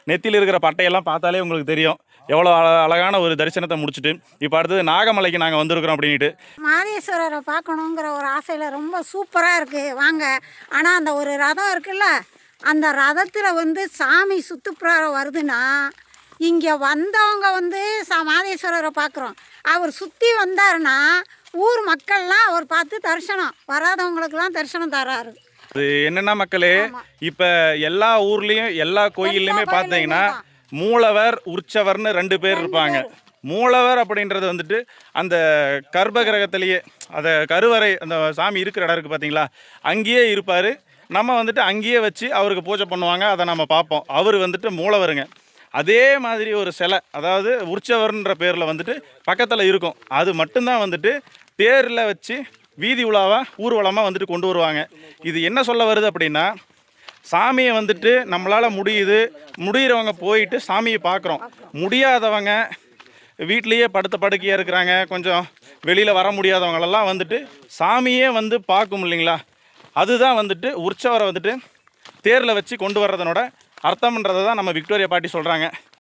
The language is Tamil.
நெத்தியில் இருக்கிற பட்டையெல்லாம் பார்த்தாலே உங்களுக்கு தெரியும் எவ்வளோ அழகான ஒரு தரிசனத்தை முடிச்சுட்டு இப்போ அடுத்தது நாகமலைக்கு நாங்கள் வந்திருக்கிறோம் அப்படின்ட்டு. மாதேஸ்வரரை பார்க்கணுங்கிற ஒரு ஆசையில் ரொம்ப சூப்பராக இருக்குது வாங்க. ஆனால் அந்த ஒரு ரதம் இருக்குல்ல, அந்த ரதத்தில் சாமி சுற்றுப்புறம் வருதுன்னா இங்கே வந்தவங்க மாதேஸ்வரரை பார்க்குறோம். அவர் சுற்றி வந்தாருன்னா ஊர் மக்கள்லாம் அவர் பார்த்து தரிசனம், வராதவங்களுக்கெல்லாம் தரிசனம் தராரு. அது என்னென்னா மக்களே, இப்போ எல்லா ஊர்லேயும் எல்லா கோயில்லையுமே பார்த்தீங்கன்னா மூலவர் உற்சவர்னு 2 பேர் இருப்பாங்க. மூலவர் அப்படின்றது அந்த கர்ப்ப கிரகத்திலேயே அந்த கருவறை அந்த சாமி இருக்கிற இடம் இருக்குது பார்த்தீங்களா, அங்கேயே இருப்பார். நம்ம அங்கேயே வச்சு அவருக்கு பூஜை பண்ணுவாங்க. அதை நம்ம பார்ப்போம். அவர் மூலவருங்க. அதே மாதிரி ஒரு சிலை, அதாவது உற்சவர்ன்ற பேரில் பக்கத்தில் இருக்கும். அது மட்டும்தான் தேரில் வச்சு வீதி உலாவாக ஊர்வலமாக கொண்டு வருவாங்க. இது என்ன சொல்ல வருது அப்படின்னா, சாமியை நம்மளால் முடிகிறவங்க போயிட்டு சாமியை பார்க்குறோம். முடியாதவங்க வீட்லேயே படுக்கையாக இருக்கிறாங்க, கொஞ்சம் வெளியில் வர முடியாதவங்களெல்லாம் சாமியே பார்க்கும் இல்லைங்களா. அதுதான் உற்சவரை தேரில் வச்சு கொண்டு வர்றதனோட அர்த்தம்ன்றதை தான் நம்ம விக்டோரியா பாட்டி சொல்கிறாங்க.